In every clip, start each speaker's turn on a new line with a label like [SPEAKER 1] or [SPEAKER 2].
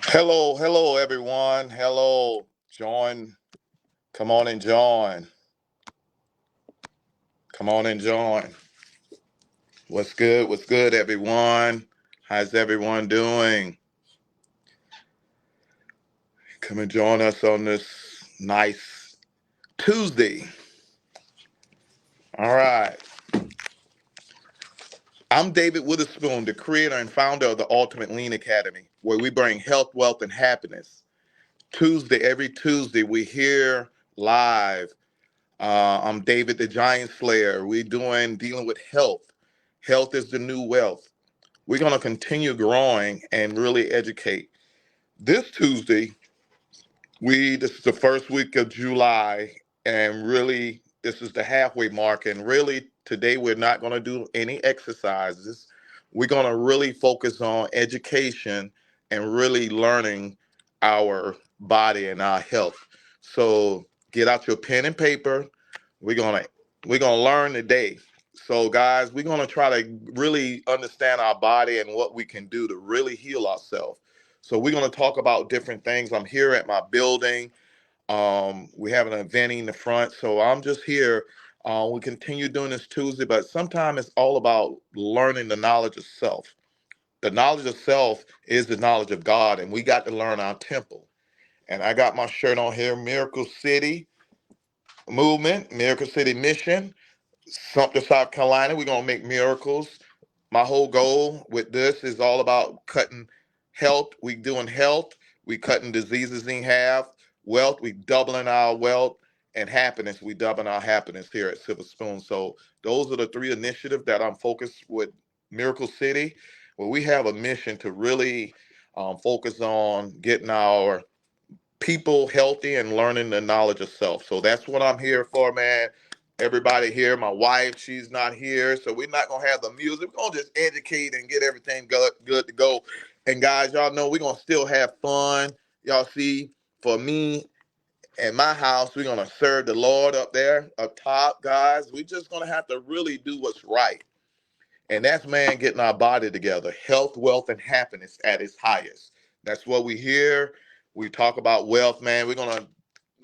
[SPEAKER 1] Hello, everyone. Hello, join. Come on and join. Come on and join. What's good? What's good, everyone? How's everyone doing? Come and join us on this nice Tuesday. All right. I'm David Witherspoon, the creator and founder of the Ultimate Lean Academy, where we bring health, wealth, and happiness. Every Tuesday, we hear live. I'm David the Giant Slayer. We're dealing with health. Health is the new wealth. We're going to continue growing and really educate. This Tuesday, this is the first week of July, and really, this is the halfway mark. And really, today we're not going to do any exercises. We're going to really focus on education and really learning our body and our health. So get out your pen and paper. We're gonna we're gonna learn today. So guys, we're gonna try to really understand our body and what we can do to really heal ourselves. So we're gonna talk about different things. I'm here at my building. We have an event in the front, so I'm just here. We continue doing this Tuesday, but sometimes it's all about learning the knowledge of self. The knowledge of self is the knowledge of God, and we got to learn our temple. And I got my shirt on here, Miracle City Movement, Miracle City Mission. Sumter, South Carolina. We're gonna make miracles. My whole goal with this is all about cutting health. We doing health. We cutting diseases in half. Wealth. We doubling our wealth and happiness. We doubling our happiness here at Silver Spoon. So those are the three initiatives that I'm focused with Miracle City, where we have a mission to really focus on getting our people healthy and learning the knowledge of self. So that's what I'm here for, man. Everybody here, my wife, she's not here, so we're not gonna have the music. We're gonna just educate and get everything good to go. And guys, y'all know we're gonna still have fun. Y'all see, for me and my house, we're gonna serve the Lord up there, up top, guys. We just gonna have to really do what's right. And that's man getting our body together, health, wealth, and happiness at its highest. That's what we hear. We talk about wealth, man. We're gonna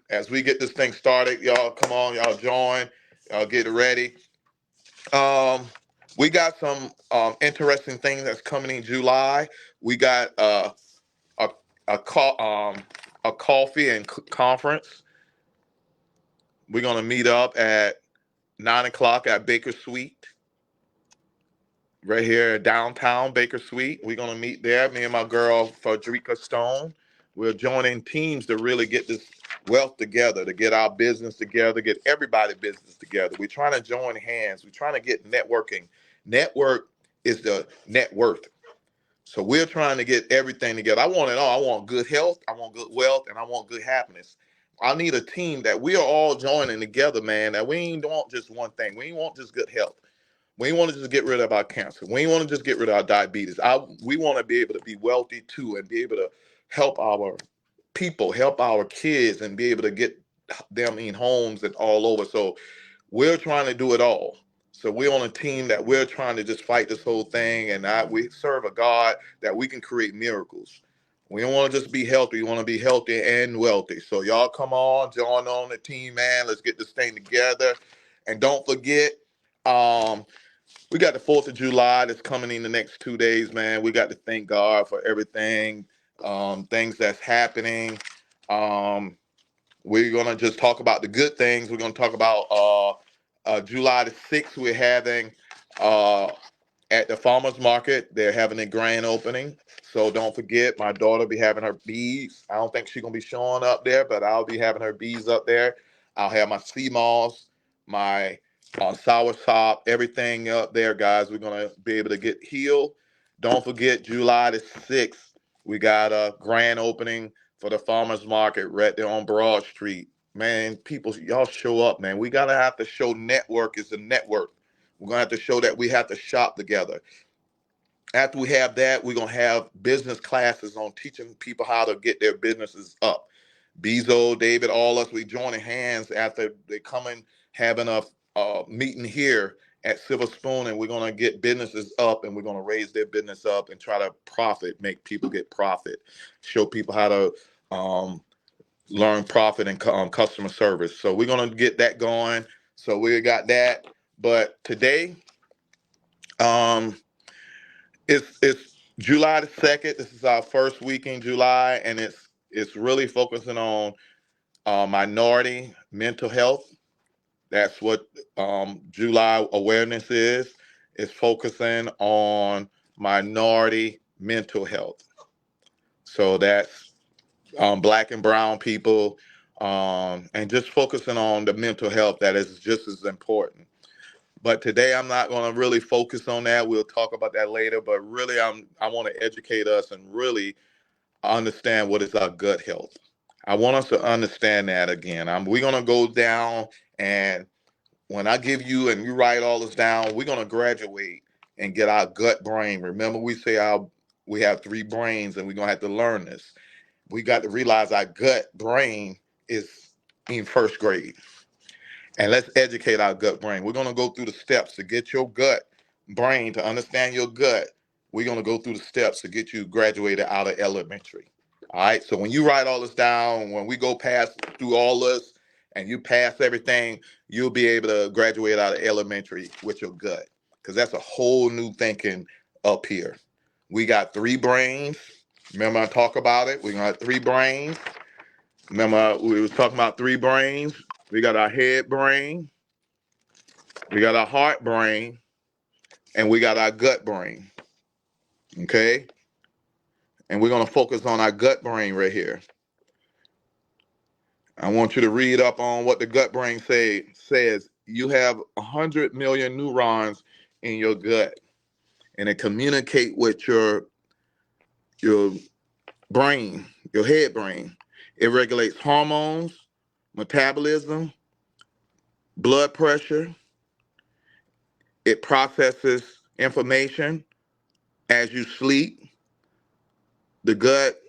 [SPEAKER 1] as we get this thing started, y'all come on, y'all join, y'all get ready. Um, we got some interesting things that's coming in July. We got a a, a coffee and conference. We're gonna meet up at 9 o'clock at Baker Suite, right here downtown Baker Suite. We're gonna meet there. Me and my girl Frederica Stone. We're joining teams to really get this wealth together, to get our business together, get everybody business together. We're trying to join hands. We're trying to get networking. Network is the net worth. So we're trying to get everything together. I want it all. I want good health. I want good wealth, and I want good happiness. I need a team that we are all joining together, man. That we ain't want just one thing. We ain't want just good health. We ain't want to just get rid of our cancer. We ain't want to just get rid of our diabetes. We want to be able to be wealthy too and be able to help our people, help our kids, and be able to get them in homes and all over. So we're trying to do it all. So we're on a team that we're trying to just fight this whole thing, and we serve a God that we can create miracles. We don't want to just be healthy. We want to be healthy and wealthy. So y'all come on, join on the team, man. Let's get this thing together. And don't forget, um, we got the 4th of July that's coming in the next 2 days, man. We got to thank God for everything, things that's happening. Um, we're going to just talk about the good things. We're going to talk about July the 6th, we're having uh, at the farmer's market, they're having a grand opening. So don't forget, my daughter will be having her bees. I don't think she's going to be showing up there, but I'll be having her bees up there. I'll have my sea moss, my sour sop, everything up there, guys. We're going to be able to get healed. Don't forget, July the 6th, we got a grand opening for the farmer's market right there on Broad Street. Man, people, y'all show up, man. We got to have to show network is a network. We're going to have to show that we have to shop together. After we have that, we're going to have business classes on teaching people how to get their businesses up. Bezo, David, all us, we joining hands after they come in having a meeting here at Silver Spoon, and we're going to get businesses up, and we're going to raise their business up and try to profit, make people get profit, show people how to learn profit and customer service. So we're going to get that going. So we got that. But today, um, it's July the 2nd. This is our first week in July, and it's really focusing on minority mental health. That's what July awareness is. It's focusing on minority mental health. So that's black and brown people, and just focusing on the mental health that is just as important. But today I'm not going to really focus on that. We'll talk about that later. But really, I want to educate us and really understand what is our gut health. I want us to understand that again. We're going to go down, and when I give you and you write all this down, we're going to graduate and get our gut brain. Remember, we have three brains, and we're going to have to learn this. We got to realize our gut brain is in first grade. And let's educate our gut brain. We're going to go through the steps to get your gut brain to understand your gut. We're going to go through the steps to get you graduated out of elementary. All right. So when you write all this down, when we go past through all this and you pass everything, you'll be able to graduate out of elementary with your gut, because that's a whole new thinking up here. We got three brains. Remember I talk about it? We got three brains. Remember we was talking about three brains. We got our head brain, we got our heart brain, and we got our gut brain. Okay? And we're going to focus on our gut brain right here. I want you to read up on what the gut brain says. You have 100 million neurons in your gut, and it communicate with your brain, your head brain. It regulates hormones, metabolism, blood pressure. It processes information as you sleep. The gut.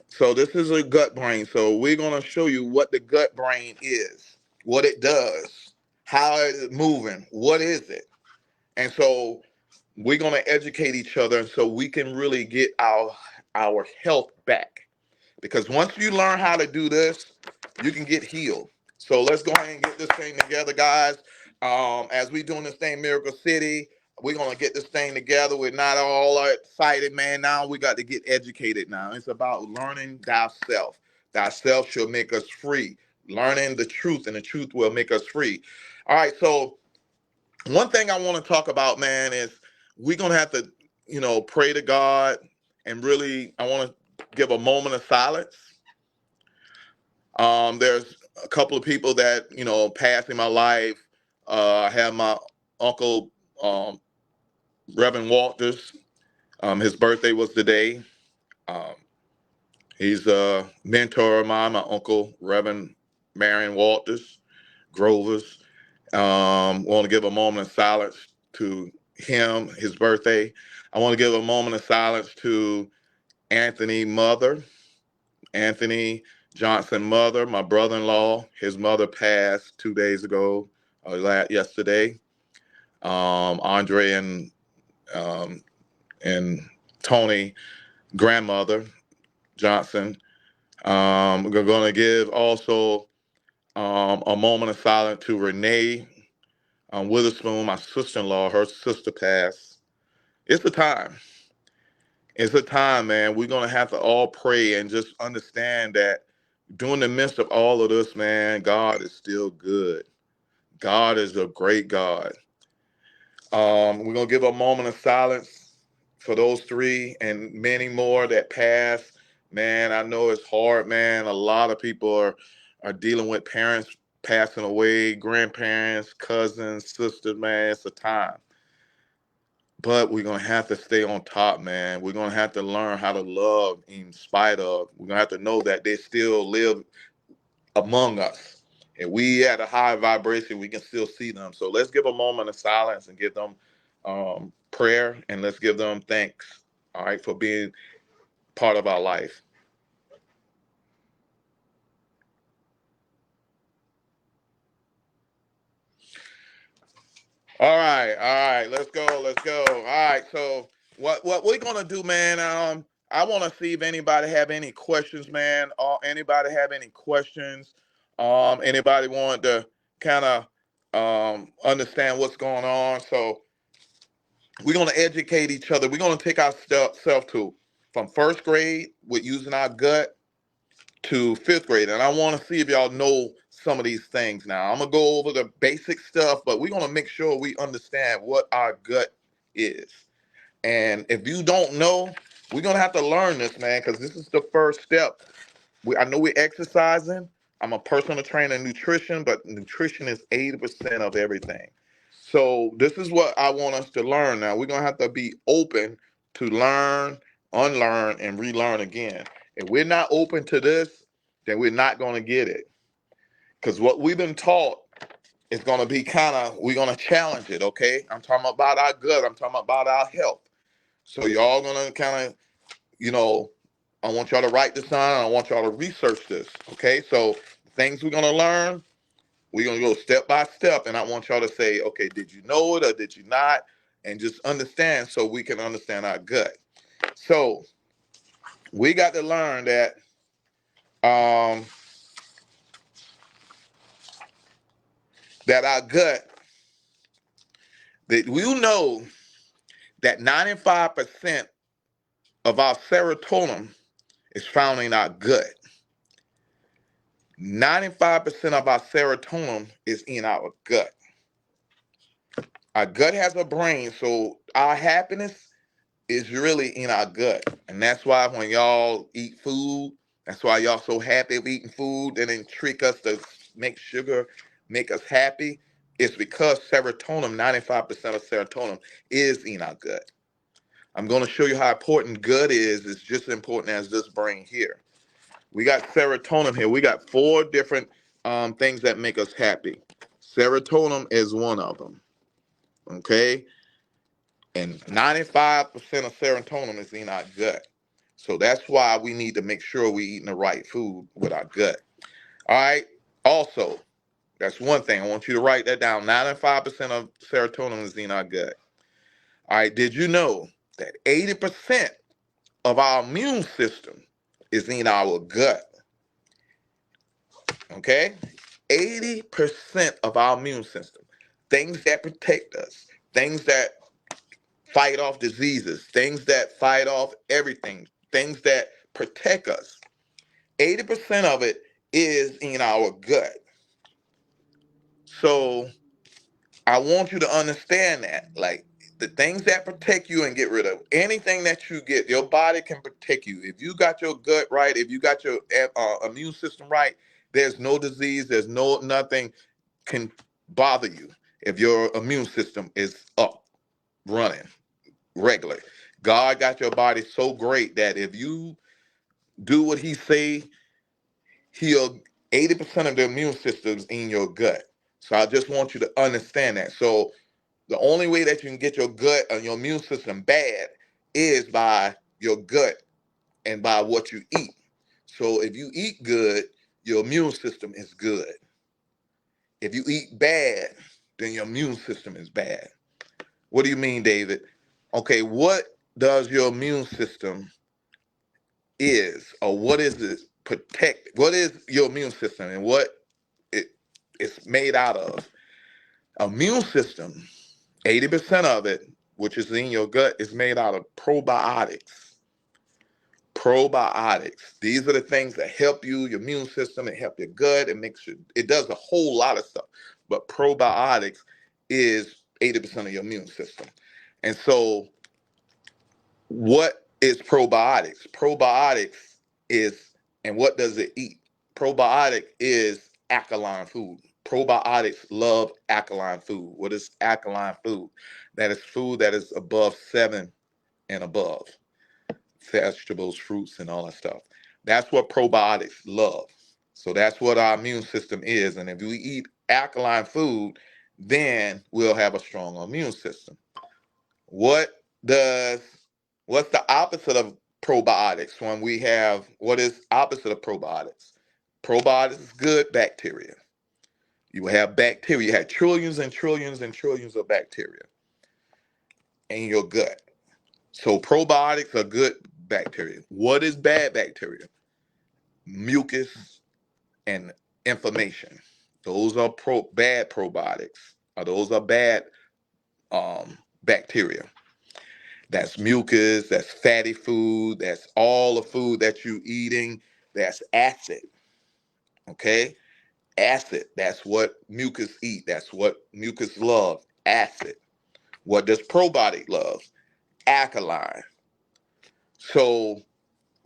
[SPEAKER 1] So this is a gut brain. So we're going to show you what the gut brain is, what it does, how it's moving, what is it. And so we're going to educate each other so we can really get our health back. Because once you learn how to do this, you can get healed. So let's go ahead and get this thing together, guys. As we doing this thing, Miracle City, we're gonna get this thing together. We're not all excited, man. Now we got to get educated. Now it's about learning thyself. Thyself shall make us free. Learning the truth, and the truth will make us free. All right. So one thing I want to talk about, man, is we're gonna have to, pray to God, and really, I want to give a moment of silence. There's a couple of people that passed in my life. I have my uncle, Reverend Walters. His birthday was today. Um, he's a mentor of mine. My uncle, Reverend Marion Walters, Grovers. Want to give a moment of silence to him, his birthday. I want to give a moment of silence to Anthony Mother. Anthony Johnson mother, my brother-in-law. His mother passed 2 days ago, yesterday. Andre um, and Tony grandmother Johnson. We're going to give also a moment of silence to Renee Witherspoon, my sister-in-law. Her sister passed. It's a time. It's a time, man. We're going to have to all pray and just understand that during the midst of all of this, man, God is still good. God is a great God. We're going to give a moment of silence for those three and many more that passed. Man, I know it's hard, man. A lot of people are dealing with parents passing away, grandparents, cousins, sisters, man. It's a time. But we're going to have to stay on top, man. We're going to have to learn how to love in spite of. We're going to have to know that they still live among us. And we at a high vibration, we can still see them. So let's give a moment of silence and give them prayer, and let's give them thanks, all right, for being part of our life. All right, let's go, let's go. All right, so what we're gonna do, man? I want to see if anybody have any questions, man. Or anybody have any questions? Anybody want to kind of understand what's going on? So we're gonna educate each other. We're gonna take our self to from first grade with using our gut to fifth grade, and I want to see if y'all know some of these things. Now I'm gonna go over the basic stuff, but we're gonna make sure we understand what our gut is. And if you don't know, we're gonna have to learn this, man, because this is the first step. I know we're exercising. I'm a personal trainer in nutrition, but nutrition is 80% of everything. So this is what I want us to learn. Now we're gonna have to be open to learn, unlearn, and relearn again. If we're not open to this, then we're not gonna get it. Because what we've been taught is gonna be we're gonna challenge it, okay? I'm talking about our gut, I'm talking about our health. So y'all gonna you know, I want y'all to write this down. I want y'all to research this. Okay, so things we're gonna learn, we're gonna go step by step, and I want y'all to say, okay, did you know it or did you not? And just understand so we can understand our gut. So we got to learn that um, that our gut, that we know that 95% of our serotonin is found in our gut. 95% of our serotonin is in our gut. Our gut has a brain, so our happiness is really in our gut. And that's why when y'all eat food, that's why y'all so happy of eating food and then trick us to make sugar, make us happy. It's because serotonin, 95% of serotonin is in our gut. I'm going to show you how important gut is. It's just as important as this brain here. We got serotonin here. We got four different things that make us happy. Serotonin is one of them. Okay. And 95% of serotonin is in our gut. So that's why we need to make sure we're eating the right food with our gut. All right. Also, that's one thing. I want you to write that down. 95% of serotonin is in our gut. All right. Did you know that 80% of our immune system is in our gut? Okay. 80% of our immune system, things that protect us, things that fight off diseases, things that fight off everything, things that protect us. 80% of it is in our gut. So I want you to understand that. Like the things that protect you and get rid of anything that you get, your body can protect you. If you got your gut right, if you got your immune system right, there's no disease, there's nothing can bother you if your immune system is up running regularly. God got your body so great that if you do what he say, he'll 80% of the immune system's in your gut. So I just want you to understand that. So the only way that you can get your gut and your immune system bad is by your gut and by what you eat. So if you eat good, your immune system is good. If you eat bad, then your immune system is bad. What do you mean, David? Okay, what does your immune system is, or what is it protect? What is your immune system and what it it's made out of? Immune system, 80% of it, which is in your gut, is made out of probiotics. Probiotics. These are the things that help you, your immune system, it help your gut, it makes you, it does a whole lot of stuff. But probiotics is 80% of your immune system. And so what is probiotics? Probiotics is, and what does it eat? Probiotic is alkaline food. Probiotics love alkaline food. What is alkaline food? That is food that is above 7 and above. Vegetables, fruits, and all that stuff. That's what probiotics love. So that's what our immune system is. And if we eat alkaline food, then we'll have a strong immune system. What does what's the opposite of probiotics when we have what is opposite of probiotics? Probiotics is good bacteria. You have bacteria. You have trillions and trillions and trillions of bacteria in your gut. So probiotics are good bacteria. What is bad bacteria? Mucus and inflammation. Those are bad probiotics. Or those are bad bacteria. That's mucus, that's fatty food, that's all the food that you're eating, that's acid. Okay? Acid. That's what mucus eat. That's what mucus love. Acid. What does probiotic love? Alkaline. So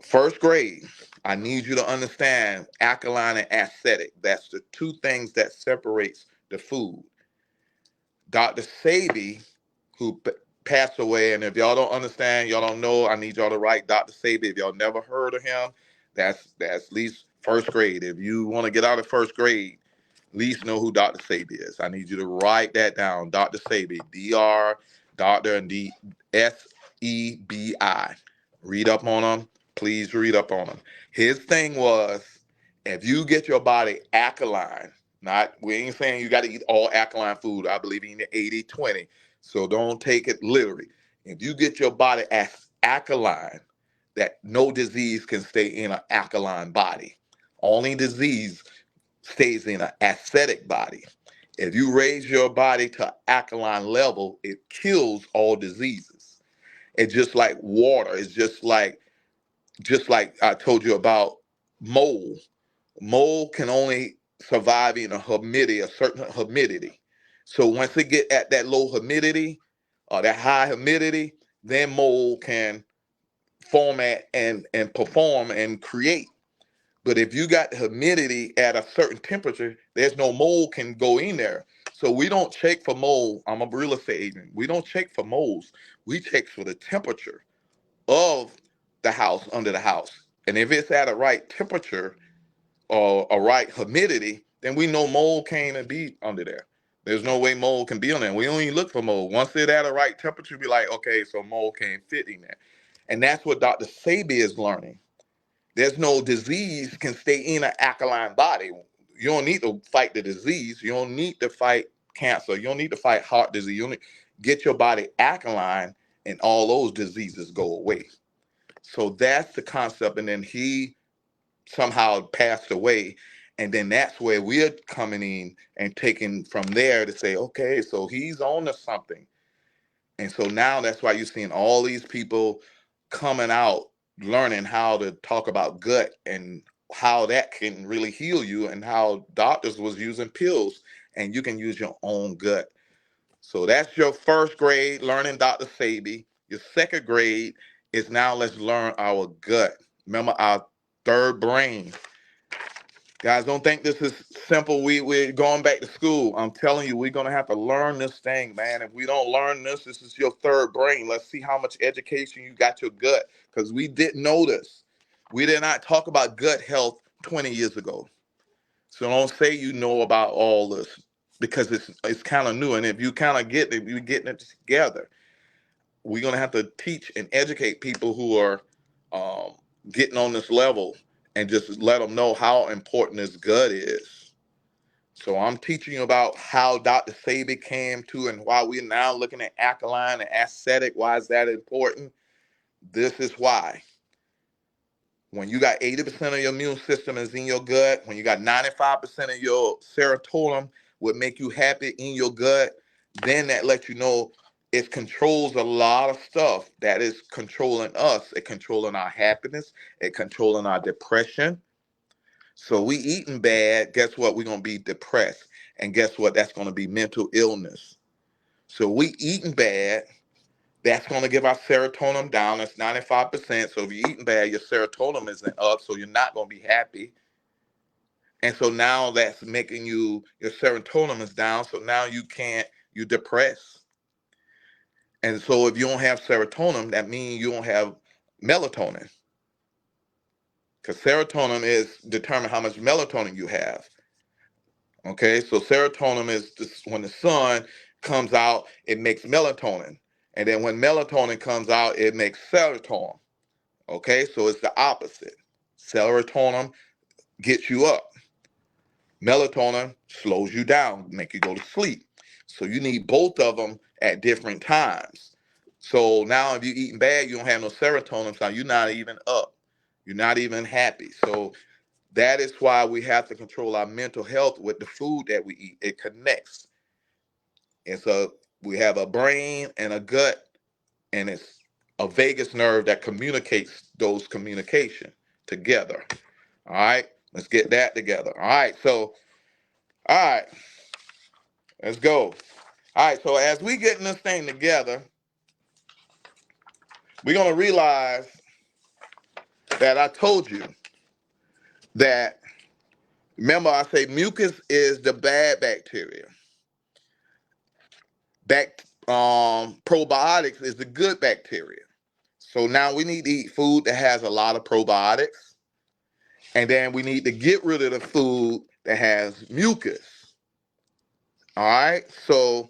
[SPEAKER 1] first grade, I need you to understand alkaline and acidic. That's the two things that separates the food. Dr. Sebi, who passed away, and if y'all don't understand, y'all don't know, I need y'all to write Dr. Sebi. If y'all never heard of him, that's at least first grade. If you want to get out of first grade, at least know who Dr. Sebi is. I need you to write that down. Dr. Sebi, D-R, Dr. and D-S-E-B-I. Read up on him. Please read up on him. His thing was, if you get your body alkaline, we ain't saying you got to eat all alkaline food. I believe in the 80-20. So don't take it literally. If you get your body as alkaline, that no disease can stay in an alkaline body. Only disease stays in an acidic body. If you raise your body to alkaline level, it kills all diseases. It's just like water. It's just like I told you about mold. Mold can only survive in a certain humidity. So once it get at that low humidity or that high humidity, then mold can format and perform and create. But if you got the humidity at a certain temperature, there's no mold can go in there. So we don't check for mold. I'm a real estate agent. We don't check for molds. We check for the temperature of the house, under the house. And if it's at a right temperature or a right humidity, then we know mold can't be under there. There's no way mold can be on there. We only look for mold. Once it's at a right temperature, be like, okay, so mold can't fit in there. And that's what Dr. Sebi is learning. There's no disease can stay in an alkaline body. You don't need to fight the disease. You don't need to fight cancer. You don't need to fight heart disease. You need to get your body alkaline and all those diseases go away. So that's the concept. And then he somehow passed away. And then that's where we're coming in and taking from there to say, okay, so he's on to something. And so now that's why you're seeing all these people coming out, learning how to talk about gut and how that can really heal you, and how doctors was using pills and you can use your own gut. So that's your first grade, learning Dr. Sebi. Your second grade is now let's learn our gut. Remember our third brain. Guys, don't think this is simple. We're going back to school. I'm telling you, we're going to have to learn this thing, man. If we don't learn this, this is your third brain. Let's see how much education you got your gut, because we didn't know this. We did not talk about gut health 20 years ago. So don't say you know about all this, because it's kind of new. And if you kind of get it, you're getting it together. We're going to have to teach and educate people who are getting on this level, and just let them know how important this gut is. So I'm teaching you about how Dr. Sebi came to, and why we're now looking at alkaline and acidic. Why is that important? This is why. When you got 80% of your immune system is in your gut, when you got 95% of your serotonin would make you happy in your gut, then that lets you know it controls a lot of stuff that is controlling us. It controlling our happiness. It controlling our depression. So we eating bad, guess what? We're going to be depressed. And guess what? That's going to be mental illness. So we eating bad, that's going to give our serotonin down. That's 95%. So if you're eating bad, your serotonin isn't up, so you're not going to be happy. And so now that's making your serotonin is down, so now you're depressed. And so if you don't have serotonin, that means you don't have melatonin. Because serotonin is determine how much melatonin you have. Okay, so serotonin is when the sun comes out, it makes melatonin. And then when melatonin comes out, it makes serotonin. Okay, so it's the opposite. Serotonin gets you up. Melatonin slows you down, make you go to sleep. So you need both of them at different times. So now if you're eating bad, you don't have no serotonin, so you're not even up. You're not even happy. So that is why we have to control our mental health with the food that we eat. It connects. And so we have a brain and a gut, and it's a vagus nerve that communicates those communication together. All right, let's get that together. All right, so all right, let's go. All right, so as we getting this thing together, we're gonna realize that I told you that. Remember, I say mucus is the bad bacteria. Probiotics is the good bacteria. So now we need to eat food that has a lot of probiotics, and then we need to get rid of the food that has mucus. All right. So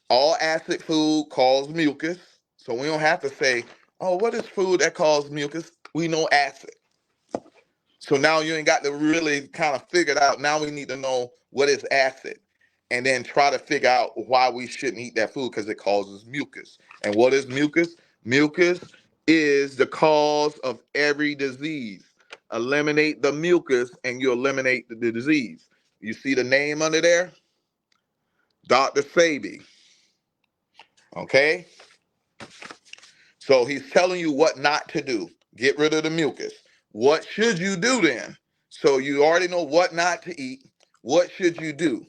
[SPEAKER 1] all acid food causes mucus. So we don't have to say, oh, what is food that causes mucus? We know acid. So now you ain't got to really kind of figure it out. Now we need to know what is acid and then try to figure out why we shouldn't eat that food because it causes mucus. And what is mucus? Mucus is the cause of every disease. Eliminate the mucus and you eliminate the disease. You see the name under there? Dr. Sebi. Okay? So he's telling you what not to do. Get rid of the mucus. What should you do then? So you already know what not to eat. What should you do?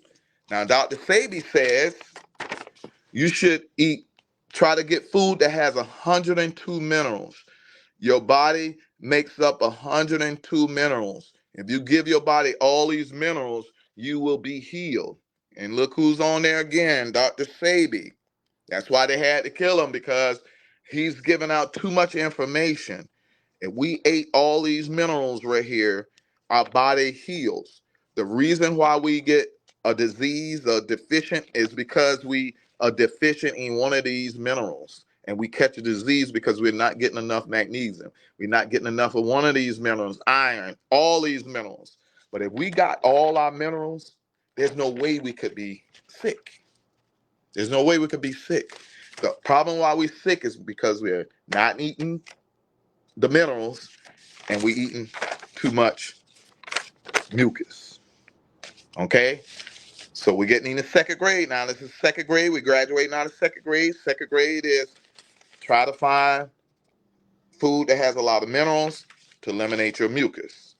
[SPEAKER 1] Now, Dr. Sebi says you should try to get food that has 102 minerals. Your body makes up 102 minerals. If you give your body all these minerals, you will be healed. And look who's on there again, Dr. Sebi. That's why they had to kill him because he's giving out too much information. If we ate all these minerals right here, our body heals. The reason why we get a disease or deficient is because we are deficient in one of these minerals. And we catch a disease because we're not getting enough magnesium. We're not getting enough of one of these minerals, iron, all these minerals. But if we got all our minerals, there's no way we could be sick. There's no way we could be sick. The problem why we're sick is because we're not eating the minerals and we're eating too much mucus. Okay? So we're getting into second grade now. This is second grade. We're graduating out of second grade. Second grade is try to find food that has a lot of minerals to eliminate your mucus.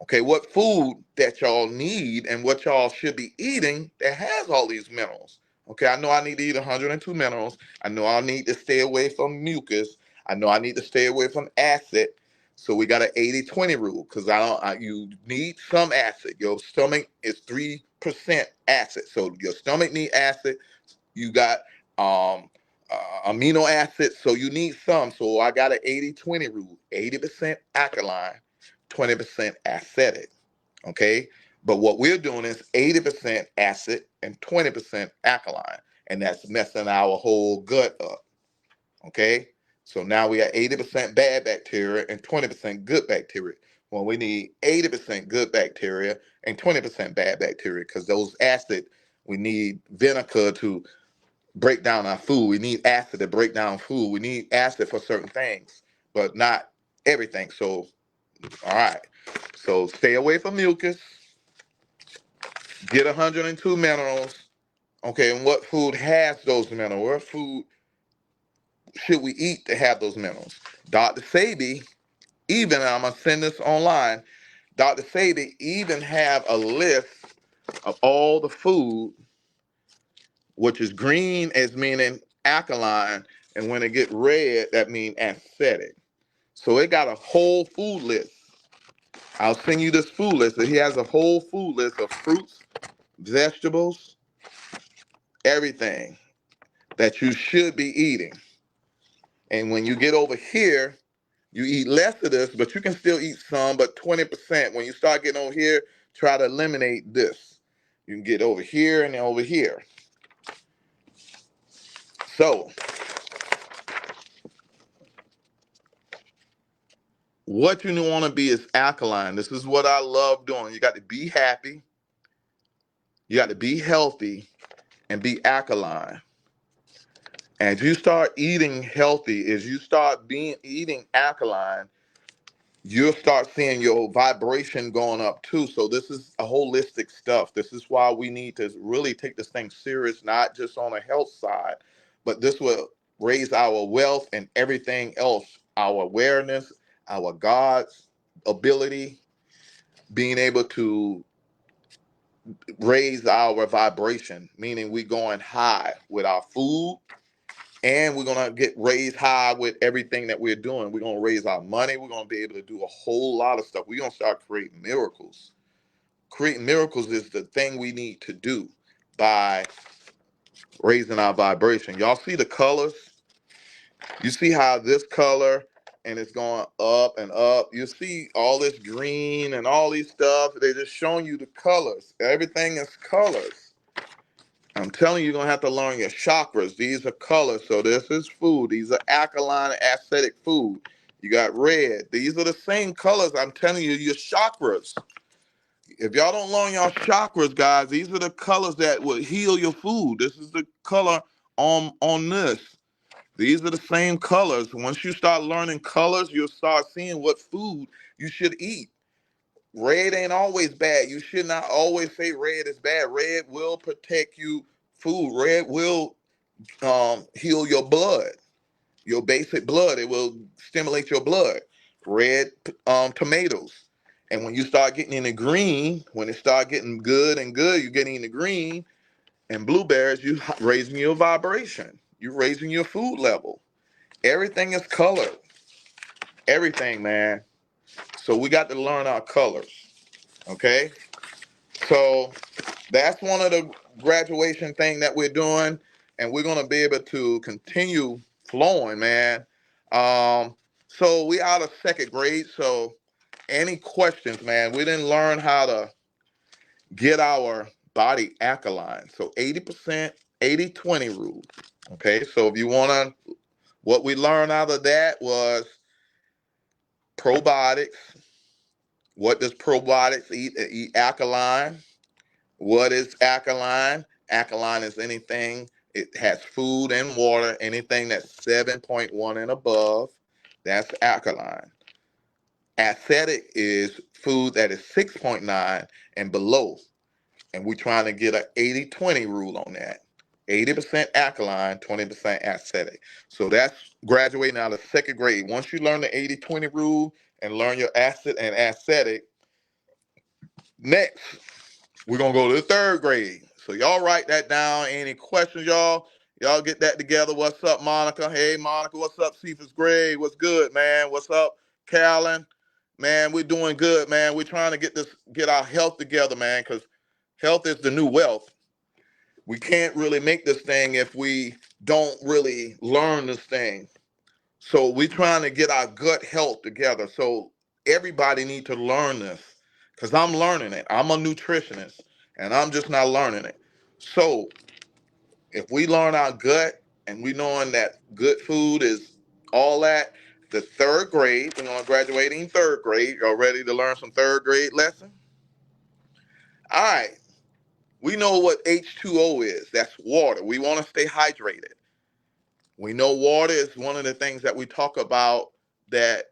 [SPEAKER 1] Okay, what food that y'all need and what y'all should be eating that has all these minerals? Okay, I know I need to eat 102 minerals. I know I need to stay away from mucus. I know I need to stay away from acid. So we got an 80-20 rule because you need some acid. Your stomach is 3% acid. So your stomach need acid. You got amino acids, so you need some. So I got an 80-20 rule. 80% alkaline, 20% acidic. Okay? But what we're doing is 80% acid and 20% alkaline. And that's messing our whole gut up. Okay? So now we got 80% bad bacteria and 20% good bacteria. Well, we need 80% good bacteria and 20% bad bacteria because those acid, we need vinegar to break down our food. We need acid to break down food. We need acid for certain things, but not everything. So, all right. So stay away from mucus. Get 102 minerals. Okay, and what food has those minerals? What food should we eat to have those minerals? Dr. Sebi, even, I'm going to send this online, Dr. Sebi even have a list of all the food, which is green as meaning alkaline, and when it get red, that means acidic. So it got a whole food list. I'll send you this food list. He has a whole food list of fruits, vegetables, everything that you should be eating. And when you get over here, you eat less of this, but you can still eat some, but 20%. When you start getting over here, try to eliminate this. You can get over here and over here. So, what you want to be is alkaline. This is what I love doing. You got to be happy. You got to be healthy and be alkaline. As you start eating healthy, as you start eating alkaline, you'll start seeing your vibration going up too. So this is a holistic stuff. This is why we need to really take this thing serious, not just on a health side, but this will raise our wealth and everything else, our awareness, our God's ability, being able to raise our vibration, meaning we going high with our food, and we're gonna get raised high with everything that we're doing. We're gonna raise our money. We're gonna be able to do a whole lot of stuff. We're gonna start creating miracles. Creating miracles is the thing we need to do by raising our vibration. Y'all see the colors? You see how this color and it's going up and up. You see all this green and all these stuff. They're just showing you the colors. Everything is colors. I'm telling you, you're gonna have to learn your chakras. These are colors. So this is food. These are alkaline and acidic food. You got red. These are the same colors. I'm telling you, your chakras. If y'all don't learn your chakras, guys, these are the colors that will heal your food. This is the color on this. These are the same colors. Once you start learning colors, you'll start seeing what food you should eat. Red ain't always bad. You should not always say red is bad. Red will protect you. Food. Red will heal your blood, your basic blood. It will stimulate your blood. Red tomatoes. And when you start getting in the green, when it start getting good and good, you're getting in the green and blueberries, you raising your vibration. You're raising your food level. Everything is colored. Everything, man. So we got to learn our colors. Okay? So that's one of the graduation thing that we're doing, and we're gonna be able to continue flowing, man. So we out of second grade. So any questions, man? We didn't learn how to get our body alkaline. So 80%, 80-20 rule. Okay, so if you wanna, what we learned out of that was probiotics. What does probiotics eat? Eat alkaline. What is alkaline? Alkaline is anything, it has food and water, anything that's 7.1 and above, that's alkaline. Acidic is food that is 6.9 and below. And we're trying to get an 80-20 rule on that. 80% alkaline, 20% acidic. So that's graduating out of second grade. Once you learn the 80-20 rule and learn your acid and acidic, next we're gonna go to the third grade. So y'all write that down. Any questions, y'all? Y'all get that together. What's up, Monica? Hey, Monica. What's up, Cephas Gray? What's good, man? What's up, Callan? Man, we're doing good, man. We're trying to get our health together, man, because health is the new wealth. We can't really make this thing if we don't really learn this thing. So we're trying to get our gut health together. So everybody need to learn this because I'm learning it. I'm a nutritionist and I'm just not learning it. So if we learn our gut and we knowing that good food is all that, the third grade, we're going to graduate in third grade. Y'all ready to learn some third grade lesson? All right. We know what H2O is. That's water. We want to stay hydrated. We know water is one of the things that we talk about that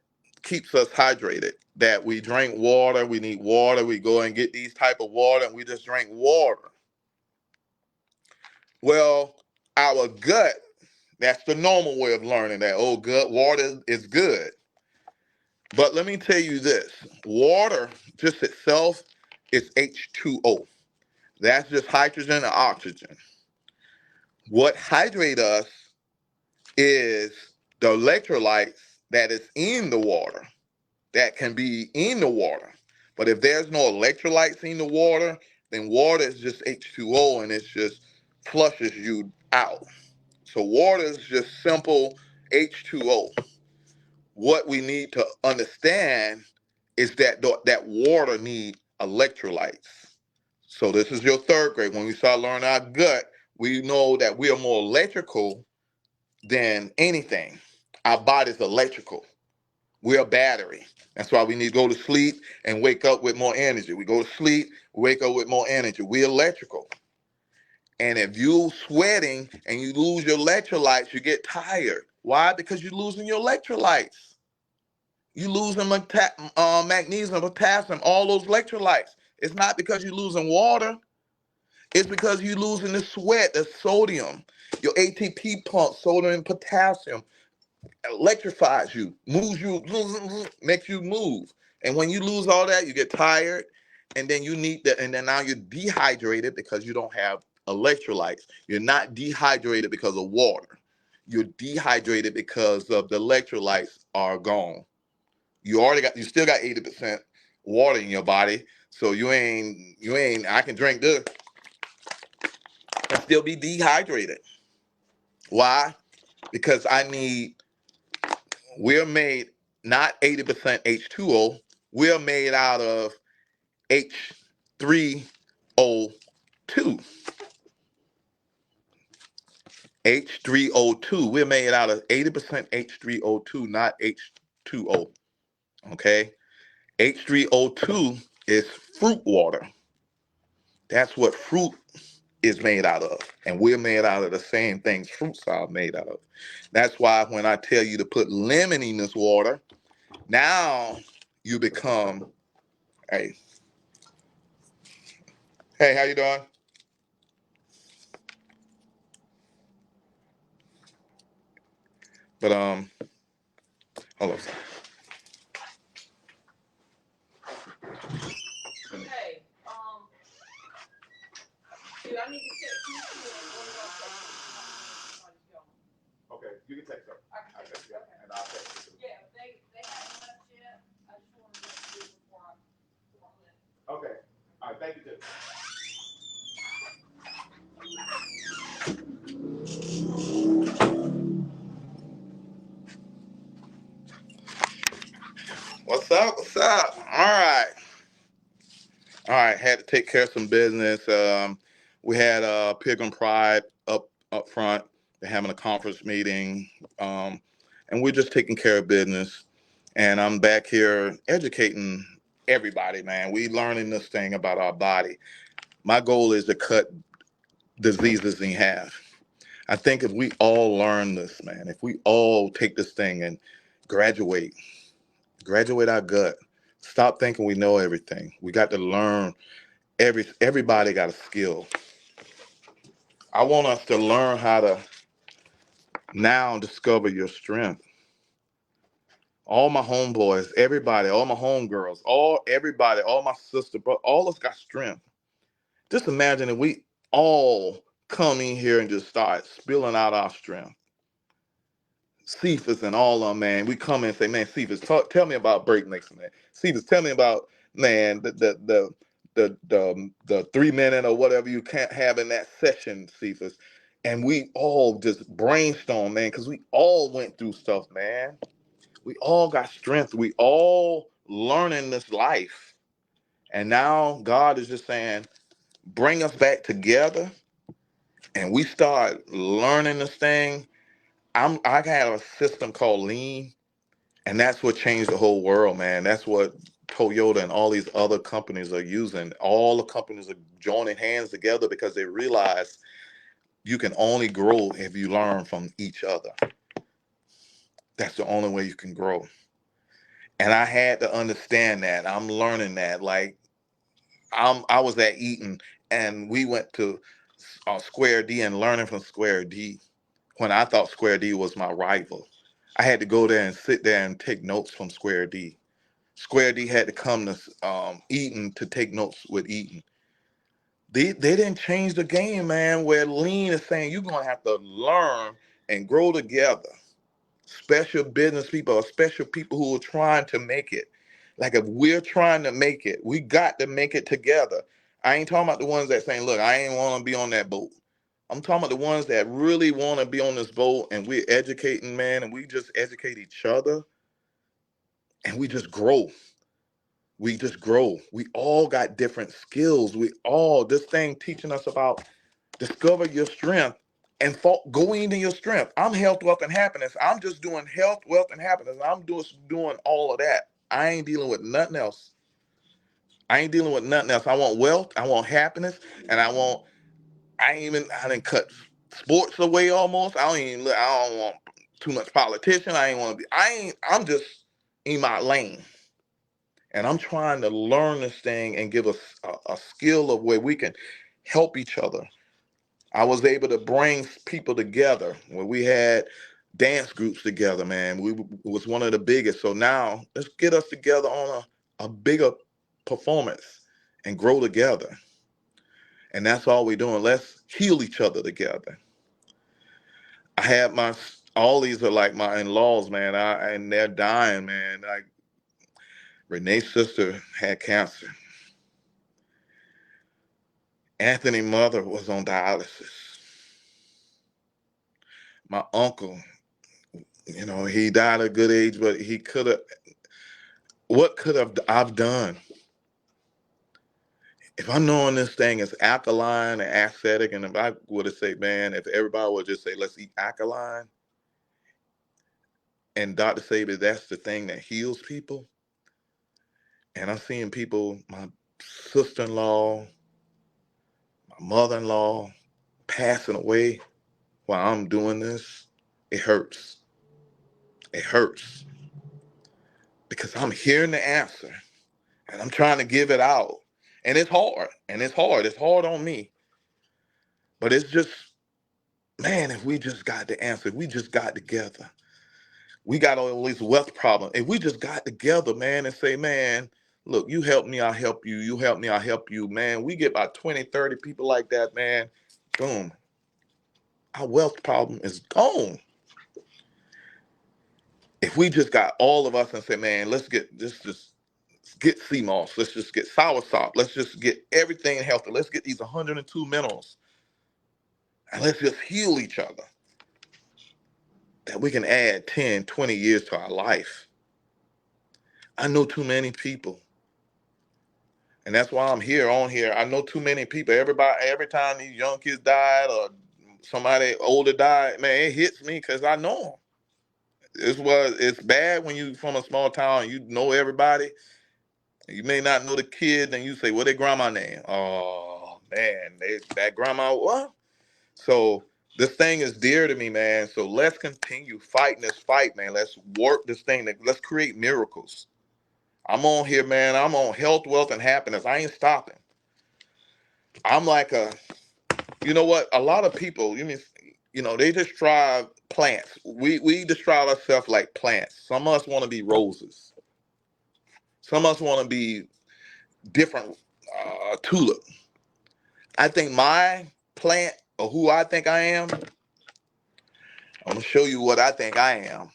[SPEAKER 1] keeps us hydrated. That we drink water, we need water, we go and get these type of water, and we just drink water. Well, our gut, that's the normal way of learning that. Oh, gut water is good. But let me tell you this: water just itself is H2O. That's just hydrogen and oxygen. What hydrates us is the electrolytes that is in the water, that can be in the water. But if there's no electrolytes in the water, then water is just H2O and it just flushes you out. So water is just simple H2O. What we need to understand is that that water needs electrolytes. So this is your third grade. When we start learning our gut, we know that we are more electrical than anything. Our body's electrical. We're a battery. That's why we need to go to sleep and wake up with more energy. We go to sleep, wake up with more energy. We're electrical. And if you're sweating and you lose your electrolytes, you get tired. Why? Because you're losing your electrolytes. You losing magnesium, potassium, all those electrolytes. It's not because you're losing water. It's because you're losing the sweat, the sodium. Your ATP pump, sodium and potassium, electrifies you, moves you, makes you move. And when you lose all that, you get tired, and then you need that, and then now you're dehydrated because you don't have electrolytes. You're not dehydrated because of water. You're dehydrated because of the electrolytes are gone. You still got 80% water in your body. So I can drink this and still be dehydrated. Why? Because we're made not 80% H2O, we're made out of H3O2. H3O2. We're made out of 80% H3O2, not H2O. Okay? H3O2 is fruit water. That's what fruit is made out of. And we're made out of the same things fruits are made out of. That's why when I tell you to put lemon in this water, now you become, hey, how you doing? But hold on. Hey, dude, I need to check you okay, you can text her. I can text you, okay. And I'll text you. Yeah, they haven't left yet. I just wanted to do it before I okay. All right, thank you, too. What's up? What's up? All right. Had to take care of some business. We had Pilgrim Pride up front. They're having a conference meeting, and we're just taking care of business. And I'm back here educating everybody, man. We learning this thing about our body. My goal is to cut diseases in half. I think if we all learn this, man, if we all take this thing and graduate our gut, stop thinking we know everything. We got to learn. Everybody got a skill. I want us to learn how to now discover your strength. All my homeboys, everybody, all my homegirls, everybody, all my sister, bro, all of us got strength. Just imagine if we all come in here and just start spilling out our strength. Cephas and all of them, man. We come in and say, man, Cephas, tell me about breakmaking, man. Cephas, tell me about, man, the 3 minute or whatever you can't have in that session, Cephas. And we all just brainstorm, man, because we all went through stuff, man. We all got strength. We all learning this life. And now God is just saying, bring us back together and we start learning this thing. I have a system called Lean, and that's what changed the whole world, man. That's what Toyota and all these other companies are using. All the companies are joining hands together because they realize you can only grow if you learn from each other. That's the only way you can grow. And I had to understand that. I'm learning that. Like I was at Eaton, and we went to Square D and learning from Square D when I thought Square D was my rival. I had to go there and sit there and take notes from Square D. Square D had to come to Eaton to take notes with Eaton. They didn't change the game, man, where Lean is saying you're going to have to learn and grow together. Special business people or special people who are trying to make it. Like if we're trying to make it, we got to make it together. I ain't talking about the ones that saying, look, I ain't want to be on that boat. I'm talking about the ones that really want to be on this boat and we're educating, man, and we just educate each other and we just grow. We just grow. We all got different skills. This thing teaching us about discover your strength. and go into your strength. I'm health, wealth, and happiness. I'm just doing health, wealth, and happiness. I'm doing all of that. I ain't dealing with nothing else. I ain't dealing with nothing else. I want wealth, I want happiness, and I didn't cut sports away almost. I don't want too much politician. I'm just in my lane. And I'm trying to learn this thing and give us a skill of where we can help each other. I was able to bring people together when we had dance groups together, man. It was one of the biggest. So now let's get us together on a bigger performance and grow together. And that's all we're doing. Let's heal each other together. I had all these are like my in-laws, man. And they're dying, man. Like Renee's sister had cancer. Anthony's mother was on dialysis. My uncle, he died at a good age, but what could have I've done? If I'm knowing this thing is alkaline and acidic, and if I would have said, man, if everybody would just say, let's eat alkaline, and Dr. Sabi, that's the thing that heals people. And I'm seeing people, my sister-in-law, my mother-in-law, passing away while I'm doing this. It hurts. It hurts. Because I'm hearing the answer and I'm trying to give it out. And it's hard. It's hard on me. But it's just, man, if we just got the answer, if we just got together. We got all these wealth problems. If we just got together, man, and say, man, look, you help me, I'll help you. You help me, I'll help you. Man, we get about 20, 30 people like that, man. Boom. Our wealth problem is gone. If we just got all of us and say, man, let's just get sea moss. Let's just get soursop. Let's just get everything healthy. Let's get these 102 minerals. And let's just heal each other. That we can add 10, 20 years to our life. I know too many people. And that's why I'm on here. I know too many people. Every time these young kids died or somebody older died, man, it hits me because I know them. It's bad when you from a small town and you know everybody. You may not know the kid, and you say, "What their grandma name?" Oh man, that grandma what? So this thing is dear to me, man. So let's continue fighting this fight, man. Let's work this thing. Let's create miracles. I'm on here, man. I'm on health, wealth, and happiness. I ain't stopping. I'm like you know what? A lot of people, they describe plants. We describe ourselves like plants. Some of us want to be roses. Some of us want to be different tulip. I think my plant or who I think I am, I'm gonna show you what I think I am.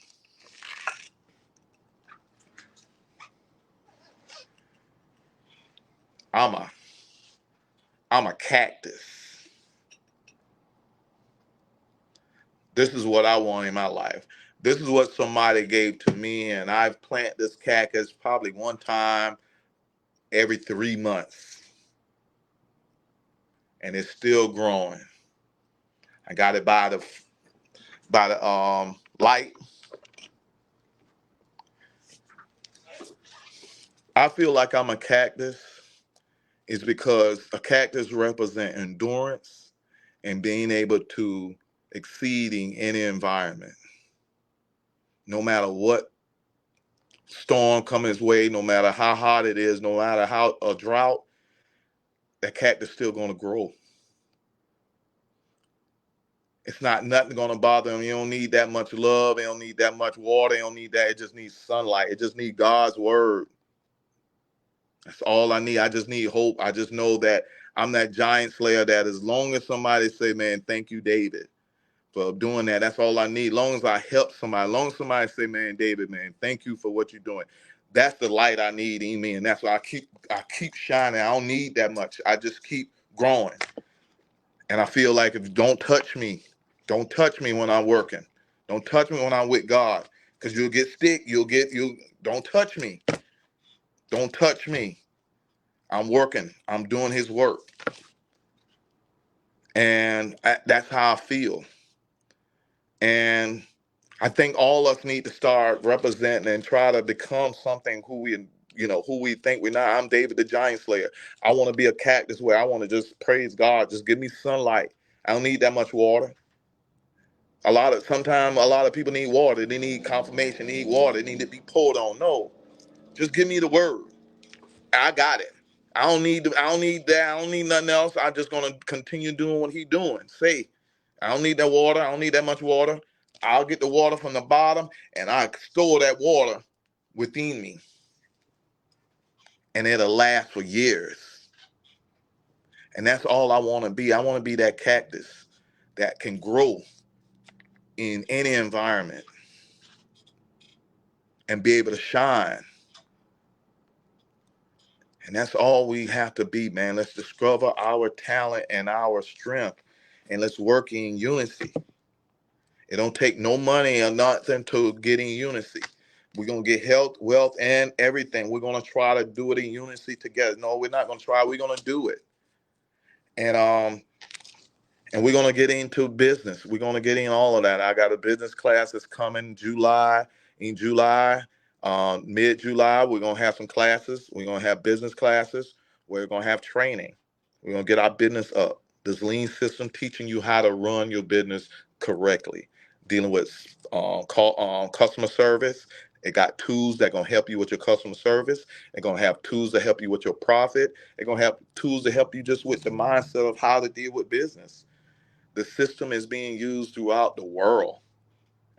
[SPEAKER 1] I'm a cactus. This is what I want in my life. This is what somebody gave to me, and I've planted this cactus probably one time every 3 months, and it's still growing. I got it by the light. I feel like I'm a cactus is because a cactus represents endurance and being able to exceeding any environment, no matter what storm comes his way, no matter how hot it is, no matter how a drought, that cactus still going to grow. It's not nothing going to bother them. You don't need that much love. They don't need that much water. They don't need that. It just needs sunlight. It just needs God's word. That's all I need. I just need hope. I just know that I'm that giant slayer that as long as somebody say, man, thank you, David, for doing that. That's all I need. As long as I help somebody, as long as somebody say, man, David, man, thank you for what you're doing. That's the light I need in me. And that's why I keep shining. I don't need that much. I just keep growing. And I feel like if you don't touch me when I'm working. Don't touch me when I'm with God. Because you'll get sick. Don't touch me. Don't touch me. I'm working. I'm doing his work. And that's how I feel. And I think all of us need to start representing and try to become something who we think we're not. I'm David the Giant Slayer. I want to be a cactus where I want to just praise God. Just give me sunlight. I don't need that much water. Sometimes a lot of people need water. They need confirmation, they need water, they need to be poured on. No, just give me the word. I got it. I don't need that. I don't need nothing else. I'm just gonna continue doing what he's doing. Say, I don't need that water. I don't need that much water. I'll get the water from the bottom and I store that water within me. And it'll last for years. And that's all I want to be. I want to be that cactus that can grow in any environment and be able to shine. And that's all we have to be, man. Let's discover our talent and our strength, and let's work in unity. It don't take no money or nothing to get in unity. We're gonna get health, wealth, and everything. We're gonna try to do it in unity together. No, we're not gonna try. We're gonna do it. And we're gonna get into business. We're gonna get in all of that. I got a business class that's coming in July, mid-July. We're gonna have some classes. We're gonna have business classes. We're gonna have training. We're gonna get our business up. This lean system teaching you how to run your business correctly, dealing with customer service. It got tools that gonna help you with your customer service. They're gonna have tools to help you with your profit. They're gonna have tools to help you just with the mindset of how to deal with business. The system is being used throughout the world.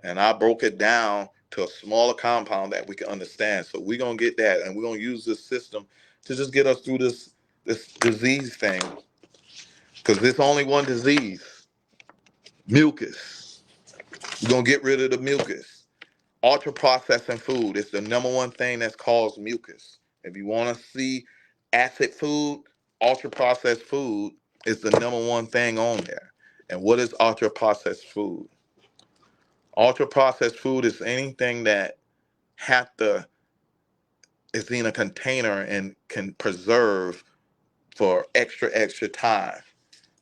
[SPEAKER 1] And I broke it down to a smaller compound that we can understand. So we're gonna get that and we're gonna use this system to just get us through this disease thing. Because there's only one disease, mucus. We're gonna get rid of the mucus. Ultra processing food is the number one thing that's caused mucus. If you want to see acid food, ultra processed food is the number one thing on there. And what is ultra processed food? Ultra processed food is anything that have to is in a container and can preserve for extra time.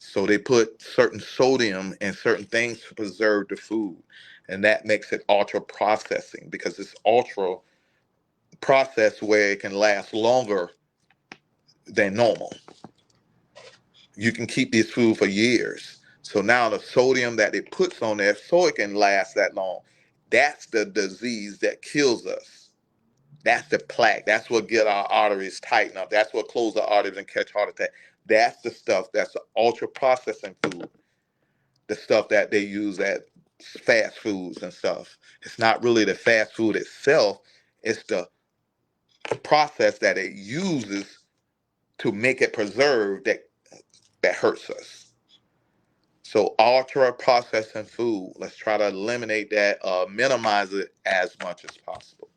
[SPEAKER 1] So they put certain sodium and certain things to preserve the food. And that makes it ultra processing because it's ultra processed where it can last longer than normal. You can keep this food for years. So now the sodium that it puts on there so it can last that long, that's the disease that kills us. That's the plaque. That's what get our arteries tighten up. That's what close the arteries and catch heart attack. That's the stuff. That's the ultra processing food. The stuff that they use at fast foods and stuff. It's not really the fast food itself. It's the process that it uses to make it preserve that hurts us. So ultra processing food, let's try to eliminate that, minimize it as much as possible.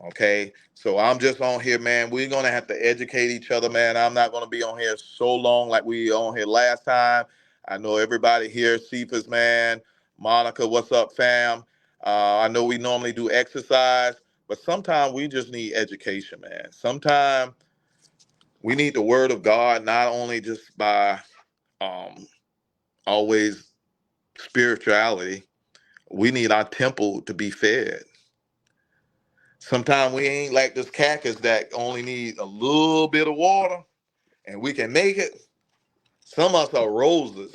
[SPEAKER 1] Okay, so I'm just on here, man. We're gonna have to educate each other, man. I'm not gonna be on here so long like we on here last time. I know everybody here, Cephas, man, Monica, what's up, fam? I know we normally do exercise, but sometimes we just need education, man. Sometimes we need the word of God, not only just by um, always spirituality. We need our temple to be fed. Sometimes we ain't like this cactus that only need a little bit of water and we can make it. Some of us are roses.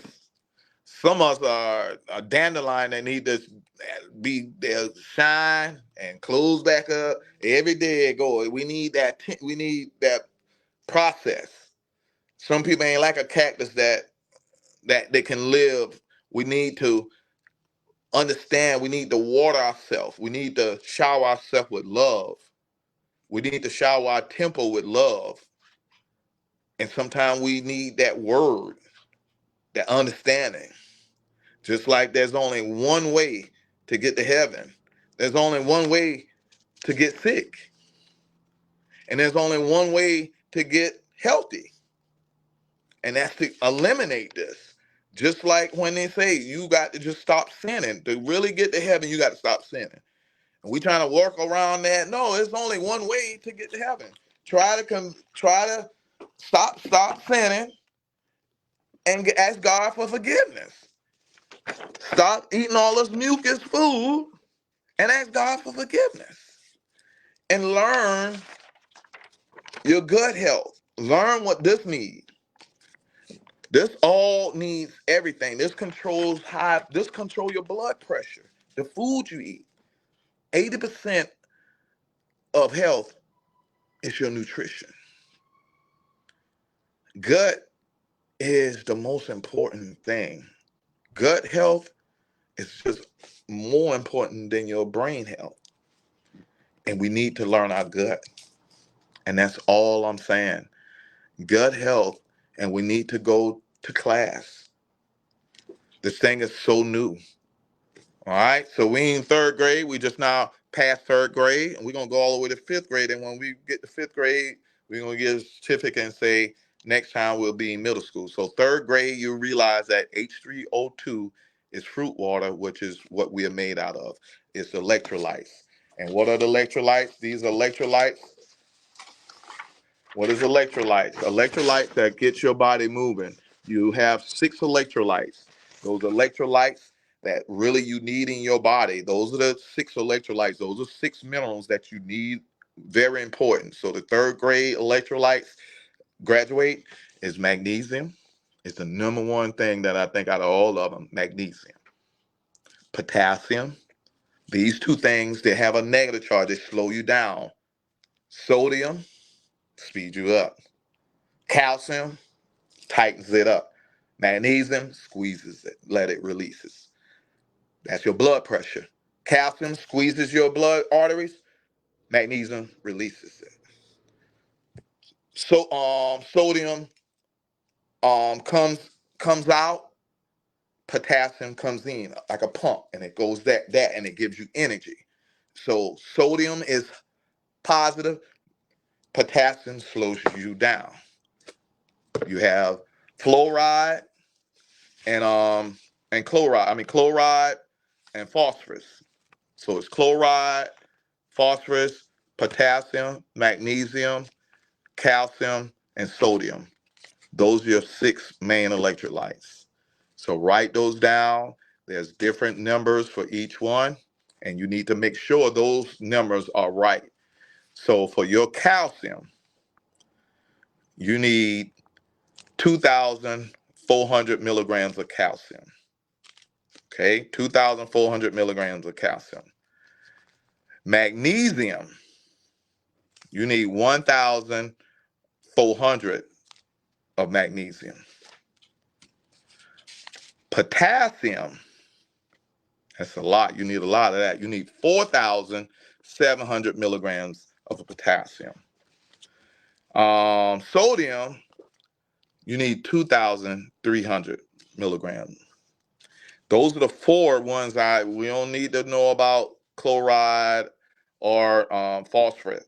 [SPEAKER 1] Some of us are a dandelion that need to be there, shine and close back up every day. Go. We need that. We need that process. Some people ain't like a cactus that they can live. We need to understand. We need to water ourselves. We need to shower ourselves with love. We need to shower our temple with love. And sometimes we need that word, that understanding. Just like there's only one way to get to heaven, there's only one way to get sick, and there's only one way to get healthy, and that's to eliminate this. Just like when they say you got to just stop sinning. To really get to heaven, you got to stop sinning. And we trying to work around that. No, there's only one way to get to heaven. Try to stop sinning and ask God for forgiveness. Stop eating all this mucus food and ask God for forgiveness. And learn your gut health. Learn what this needs. This all needs everything. This control your blood pressure, the food you eat. 80% of health is your nutrition. Gut is the most important thing. Gut health is just more important than your brain health. And we need to learn our gut. And that's all I'm saying. Gut health, and we need to go to class. This thing is so new. All right, so we in third grade. We just now passed third grade, and we're gonna go all the way to fifth grade. And when we get to fifth grade, we're gonna get a certificate and say next time we'll be in middle school. So third grade, you realize that H3O2 is fruit water, which is what we are made out of. It's electrolytes. And what are the electrolytes? These are electrolytes. What is electrolytes? Electrolytes that get your body moving. You have 6 electrolytes. Those electrolytes that really you need in your body. Those are the 6 electrolytes. Those are 6 minerals that you need. Very important. So the third grade electrolytes graduate is magnesium. It's the number one thing that I think out of all of them. Magnesium. Potassium. These two things, they have a negative charge. They slow you down. Sodium, speed you up. Calcium, tightens it up. Magnesium squeezes it, let it releases. That's your blood pressure. Calcium squeezes your blood arteries. Magnesium releases it. So sodium comes out. Potassium comes in like a pump, and it goes that, and it gives you energy. So sodium is positive. Potassium slows you down. You have fluoride and chloride. Chloride and phosphorus. So it's chloride, phosphorus, potassium, magnesium, calcium, and sodium. Those are your 6 main electrolytes. So write those down. There's different numbers for each one, and you need to make sure those numbers are right. So for your calcium, you need 2,400 milligrams of calcium. Okay, 2,400 milligrams of calcium. Magnesium, you need 1,400 of magnesium. Potassium, that's a lot. You need a lot of that. You need 4,700 milligrams of potassium. Sodium, you need 2,300 milligrams. Those are the 4 ones we don't need to know about chloride or phosphorus.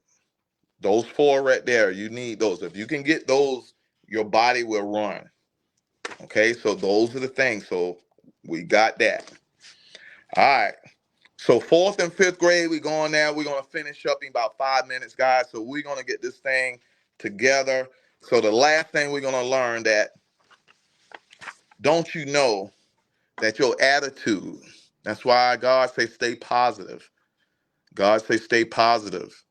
[SPEAKER 1] Those 4 right there, you need those. If you can get those, your body will run. Okay, so those are the things. So we got that. All right. So 4th and 5th grade, we're going now. We're going to finish up in about 5 minutes, guys. So we're going to get this thing together. So the last thing we're going to learn that, don't you know that your attitude, that's why God say stay positive. God say stay positive.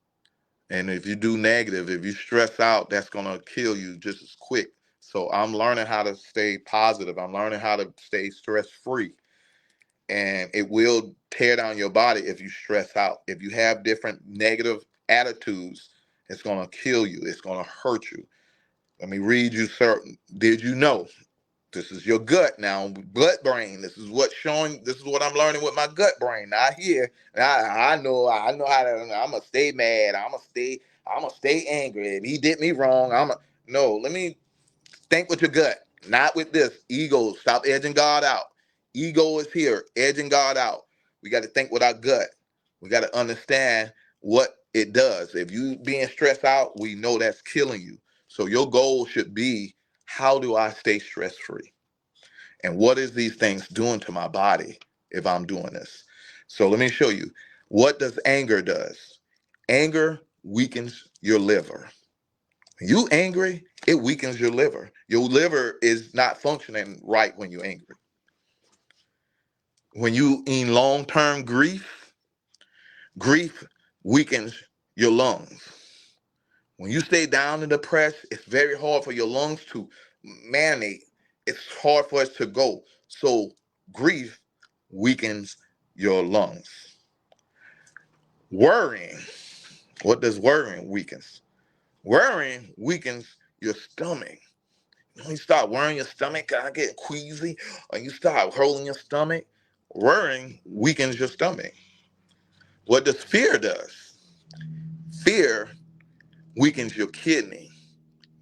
[SPEAKER 1] And if you do negative, if you stress out, that's going to kill you just as quick. So I'm learning how to stay positive. I'm learning how to stay stress-free. And it will tear down your body if you stress out. If you have different negative attitudes, it's going to kill you. It's going to hurt you. Let me read you certain. Did you know? This is your gut now, gut brain. This is what I'm learning with my gut brain. Not here. I know how to. I'ma stay mad. I'ma stay angry. If he did me wrong, no. Let me think with your gut, not with this ego. Stop edging God out. Ego is here, edging God out. We got to think with our gut. We got to understand what it does. If you being stressed out, we know that's killing you. So your goal should be, how do I stay stress free? And what is these things doing to my body if I'm doing this? So let me show you. What does anger does? Anger weakens your liver. When you angry, it weakens your liver. Your liver is not functioning right when you're angry. When you in long-term grief, grief weakens your lungs. When you stay down and depressed, it's very hard for your lungs to marinate. It's hard for us to go. So grief weakens your lungs. Worrying. What does worrying weakens? Worrying weakens your stomach. When you start worrying your stomach, I get queasy, or you start holding your stomach, worrying weakens your stomach. What does fear does? Fear weakens your kidney.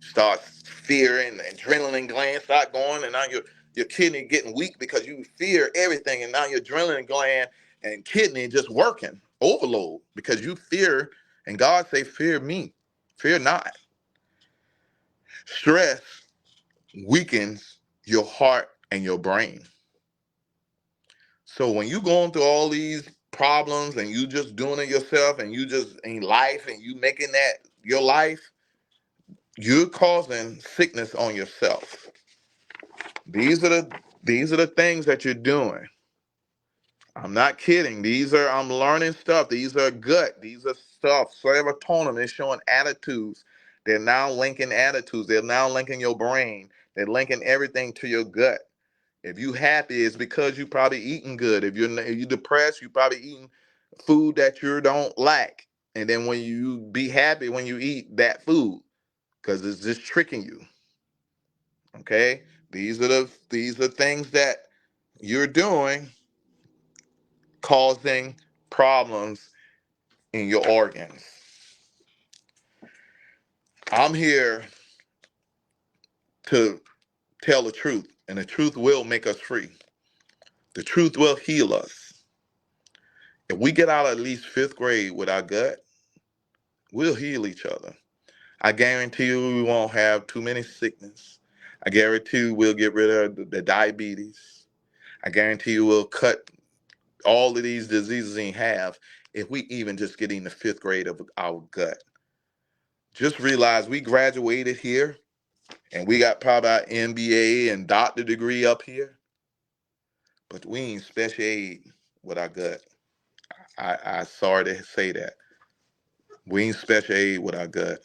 [SPEAKER 1] Start fearing, the adrenaline gland start going, and now your kidney getting weak because you fear everything, and now your adrenaline gland and kidney just working overload because you fear, and God say, fear me, fear not. Stress weakens your heart and your brain. So when you going through all these problems and you just doing it yourself and you just in life and you making that your life, you're causing sickness on yourself. These are the things that you're doing. I'm not kidding. I'm learning stuff. These are gut. These are stuff. Serotonin is showing attitudes. They're now linking attitudes. They're now linking your brain. They're linking everything to your gut. If you happy, it's because you probably eating good. If you're depressed, you probably eating food that you don't like. And then when you be happy when you eat that food, because it's just tricking you. Okay? These are things that you're doing causing problems in your organs. I'm here to tell the truth, and the truth will make us free. The truth will heal us. If we get out of at least fifth grade with our gut, we'll heal each other. I guarantee you we won't have too many sickness. I guarantee you we'll get rid of the diabetes. I guarantee you we'll cut all of these diseases in half if we even just get in the fifth grade of our gut. Just realize we graduated here and we got probably our MBA and doctor degree up here, but we ain't special aid with our gut. I sorry to say that. We ain't special aid with our gut.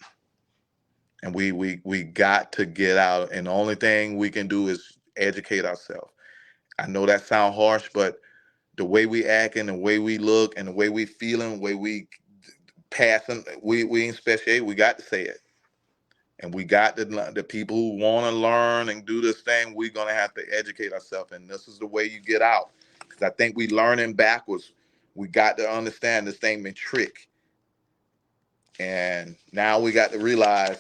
[SPEAKER 1] And we got to get out. And the only thing we can do is educate ourselves. I know that sounds harsh, but the way we act and the way we look and the way we feeling, the way we passing, we ain't special aid. We got to say it. And we got the people who want to learn and do this thing, we're going to have to educate ourselves. And this is the way you get out. Because I think we learning backwards. We got to understand this thing been trick. And now we got to realize,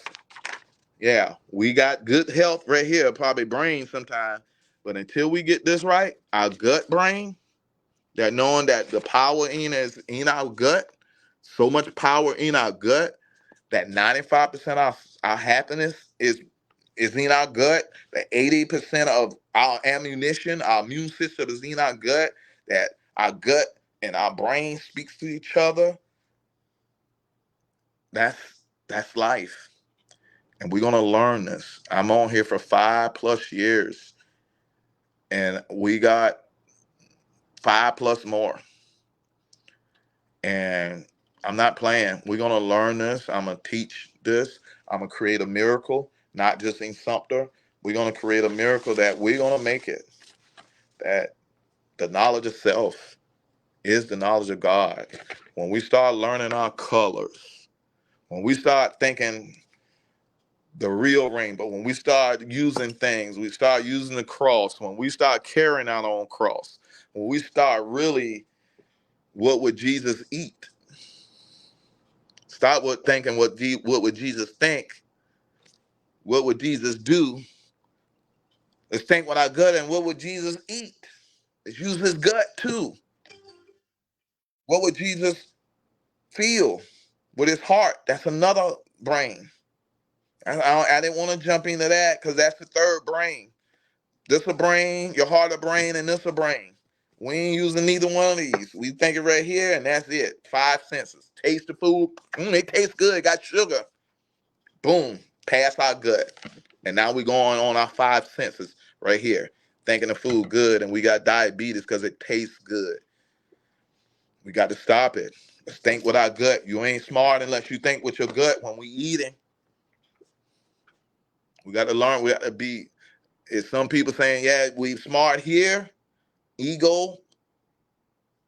[SPEAKER 1] yeah, we got good health right here, probably brain sometimes. But until we get this right, our gut brain, that knowing that the power is in our gut, so much power in our gut, that 95% of our happiness is in our gut, that 80% of our ammunition, our immune system is in our gut, that our gut and our brain speaks to each other. That's life. And we're gonna learn this. I'm on here for 5+ years, and we got 5+ more. And I'm not playing. We're gonna learn this. I'm gonna teach this. I'm gonna create a miracle, not just in Sumter. We're gonna create a miracle that we're gonna make it. That the knowledge of self is the knowledge of God. When we start learning our colors, when we start thinking the real rainbow, when we start using things, we start using the cross, when we start carrying our own cross, when we start really, what would Jesus eat? Start with thinking what would Jesus think? What would Jesus do? Let's think with our gut and what would Jesus eat? Let's use his gut too. What would Jesus feel with his heart? That's another brain. I didn't want to jump into that because that's the third brain. This a brain, your heart a brain, and this a brain. We ain't using neither one of these. We think it right here, and that's it. Five senses. Taste the food. It tastes good. Got sugar. Boom. past our gut. And now we're going on our five senses right here, thinking the food good, and we got diabetes because it tastes good. We got to stop it. Let's think with our gut. You ain't smart unless you think with your gut when we eating. We got to learn. We got to be. Is some people saying, yeah, we smart here, ego,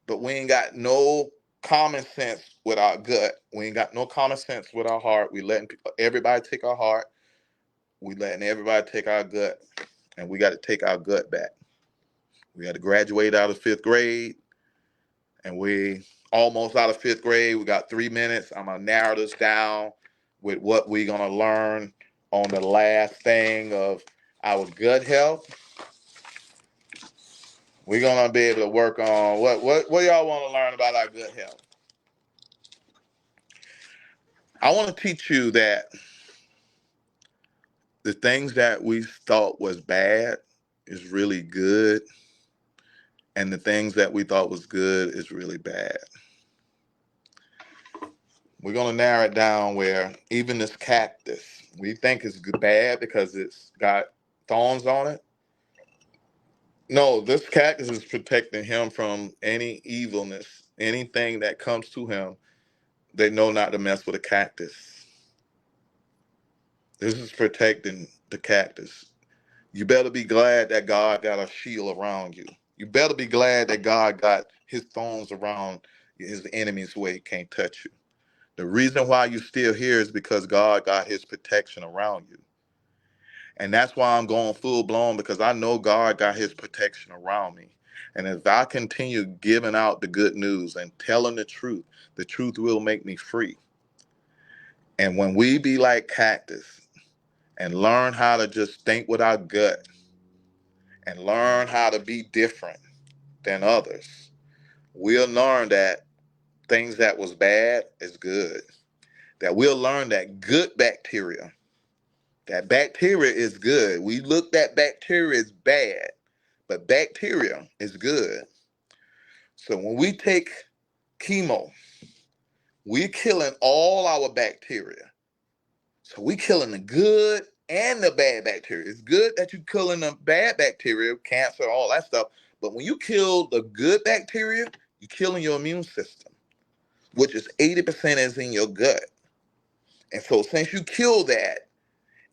[SPEAKER 1] but we ain't got no common sense with our gut. We ain't got no common sense with our heart. We letting everybody take our heart. We letting everybody take our gut, and we got to take our gut back. We got to graduate out of fifth grade, and we almost out of fifth grade. We got 3 minutes. I'm gonna narrow this down with what we're gonna learn on the last thing of our gut health. We're gonna be able to work on what y'all want to learn about our gut health. I want to teach you that the things that we thought was bad is really good, and the things that we thought was good is really bad. We're gonna narrow it down where even this cactus we think is bad because it's got thorns on it. No, this cactus is protecting him from any evilness, anything that comes to him. They know not to mess with a cactus. This is protecting the cactus. You better be glad that God got a shield around you. You better be glad that God got his thorns around his enemies where he can't touch you. The reason why you're still here is because God got his protection around you. And that's why I'm going full blown, because I know God got his protection around me. And if I continue giving out the good news and telling the truth will make me free. And when we be like cactus and learn how to just think with our gut and learn how to be different than others, we'll learn that things that was bad is good. That we'll learn that good bacteria, that bacteria is good. We looked at bacteria as bad, but bacteria is good. So when we take chemo, we're killing all our bacteria. So we killing the good and the bad bacteria. It's good that you're killing the bad bacteria, cancer, all that stuff. But when you kill the good bacteria, you're killing your immune system, which is 80% is in your gut. And so since you kill that,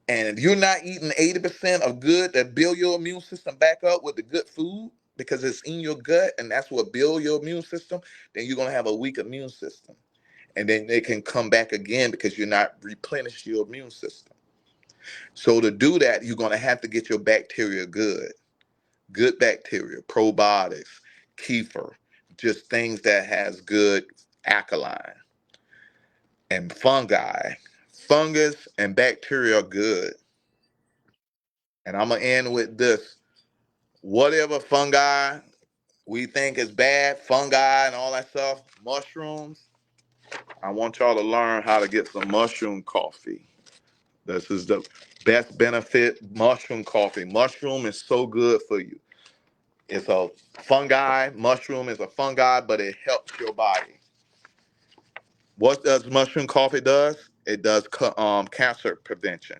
[SPEAKER 1] and you're not eating 80% of good that build your immune system back up with the good food, because it's in your gut and that's what build your immune system, then you're going to have a weak immune system. And then they can come back again because you're not replenishing your immune system. So to do that, you're going to have to get your bacteria good bacteria, probiotics, kefir, just things that has good alkaline, and fungi. Fungus and bacteria are good. And I'm going to end with this. Whatever fungi we think is bad, fungi and all that stuff, mushrooms, I want y'all to learn how to get some mushroom coffee. This is the best benefit mushroom coffee. Mushroom is so good for you. It's a fungi. Mushroom is a fungi, but it helps your body. What does mushroom coffee does? It does cancer prevention.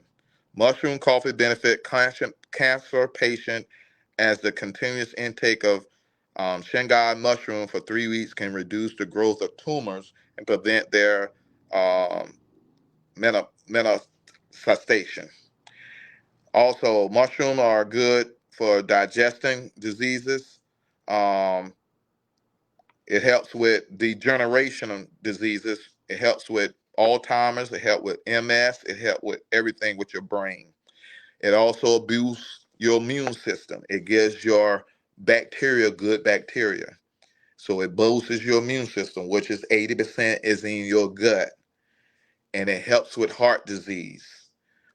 [SPEAKER 1] Mushroom coffee benefit cancer patient as the continuous intake of Shanghai mushroom for 3 weeks can reduce the growth of tumors and prevent their um, manifestation. Also, mushrooms are good for digesting diseases. Um, it helps with degeneration diseases. It helps with Alzheimer's. It helps with MS. It helps with everything with your brain. It also boosts your immune system. It gives your bacteria good bacteria. So it boosts your immune system, which is 80% is in your gut. And it helps with heart disease.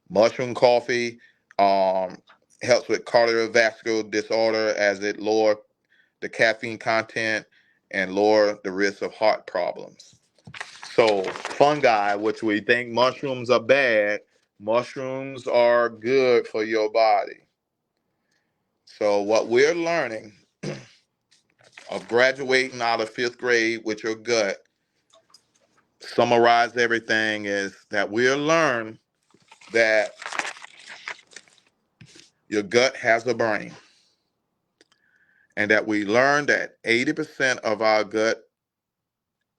[SPEAKER 1] Mushroom coffee um, helps with cardiovascular disorder as it lower the caffeine content and lower the risk of heart problems. So fungi, which we think mushrooms are bad, mushrooms are good for your body. So what we're learning of graduating out of fifth grade with your gut, summarize everything, is that we'll learn that your gut has a brain, and that we learned that 80% of our gut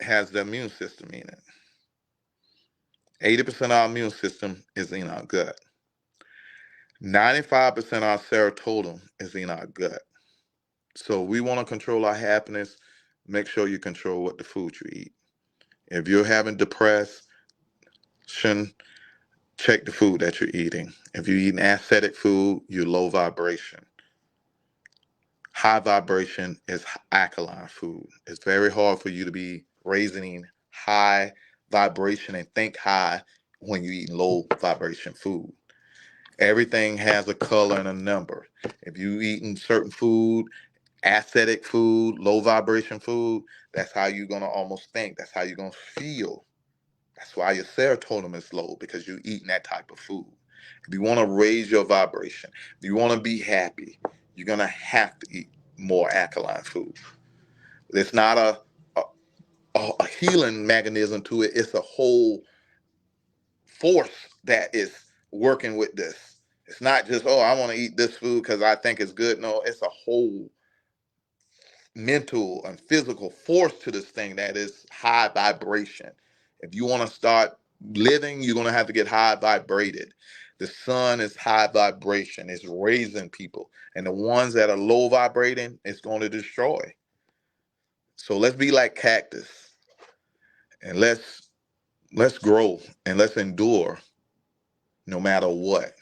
[SPEAKER 1] has the immune system in it. 80% of our immune system is in our gut. 95% of our serotonin is in our gut. So we want to control our happiness. Make sure you control what the food you eat. If you're having depression, check the food that you're eating. If you're eating acidic food, you're low vibration. High vibration is alkaline food. It's very hard for you to be raising high vibration and think high when you're eating low vibration food. Everything has a color and a number. If you're eating certain food, acidic food, low vibration food, that's how you're going to almost think. That's how you're going to feel. That's why your serotonin is low, because you're eating that type of food. If you want to raise your vibration, if you want to be happy, you're going to have to eat more alkaline food. It's not a healing mechanism to it. It's a whole force that is working with this. It's not just, oh, I want to eat this food because I think it's good. No, it's a whole mental and physical force to this thing that is high vibration. If you want to start living, you're going to have to get high vibrated. The sun is high vibration. It's raising people. And the ones that are low vibrating, it's going to destroy. So let's be like cactus, and let's grow, and let's endure no matter what.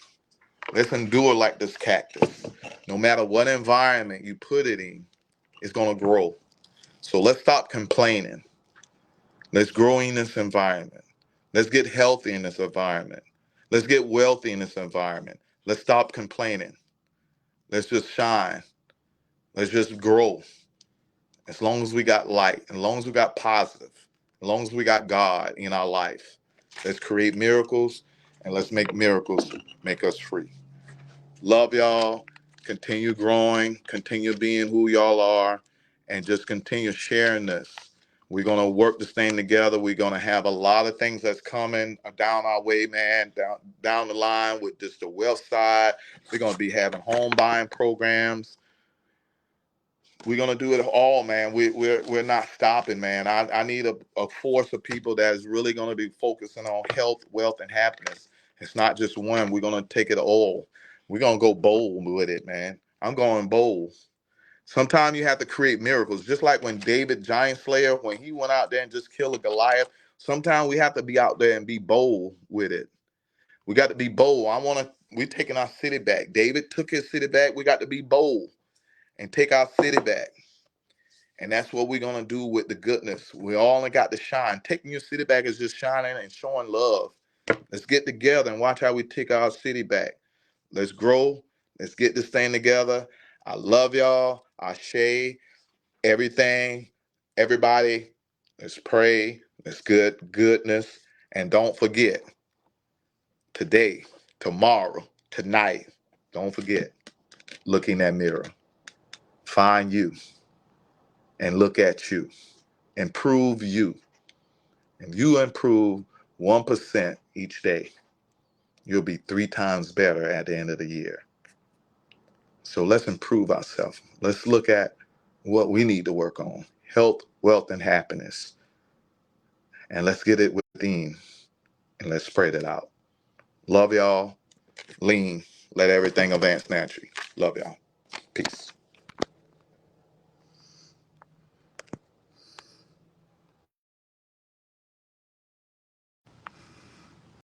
[SPEAKER 1] Let's endure like this cactus. No matter what environment you put it in, it's going to grow. So let's stop complaining. Let's grow in this environment. Let's get healthy in this environment. Let's get wealthy in this environment. Let's stop complaining. Let's just shine. Let's just grow. As long as we got light, as long as we got positive, as long as we got God in our life, let's create miracles, and let's make miracles make us free. Love y'all. Continue growing. Continue being who y'all are, and just continue sharing this. We're going to work this thing together. We're going to have a lot of things that's coming down our way, man, down the line with just the wealth side. We're going to be having home buying programs. We're going to do it all, man. We're not stopping, man. I need a force of people that is really going to be focusing on health, wealth, and happiness. It's not just one. We're going to take it all. We're going to go bold with it, man. I'm going bold. Sometimes you have to create miracles. Just like when David, Giant Slayer, when he went out there and just killed a Goliath, sometimes we have to be out there and be bold with it. We got to be bold. We're taking our city back. David took his city back. We got to be bold and take our city back. And that's what we're going to do with the goodness. We all got to shine. Taking your city back is just shining and showing love. Let's get together and watch how we take our city back. Let's grow. Let's get this thing together. I love y'all. Ashe, everything, everybody. Let's pray. Let's goodness. And don't forget, today, tomorrow, tonight, don't forget, look in that mirror. Find you and look at you. Improve you. If you improve 1% each day, you'll be 3 times better at the end of the year. So let's improve ourselves. Let's look at what we need to work on. Health, wealth, and happiness. And let's get it within, and let's spread it out. Love y'all. Lean. Let everything advance naturally. Love y'all. Peace.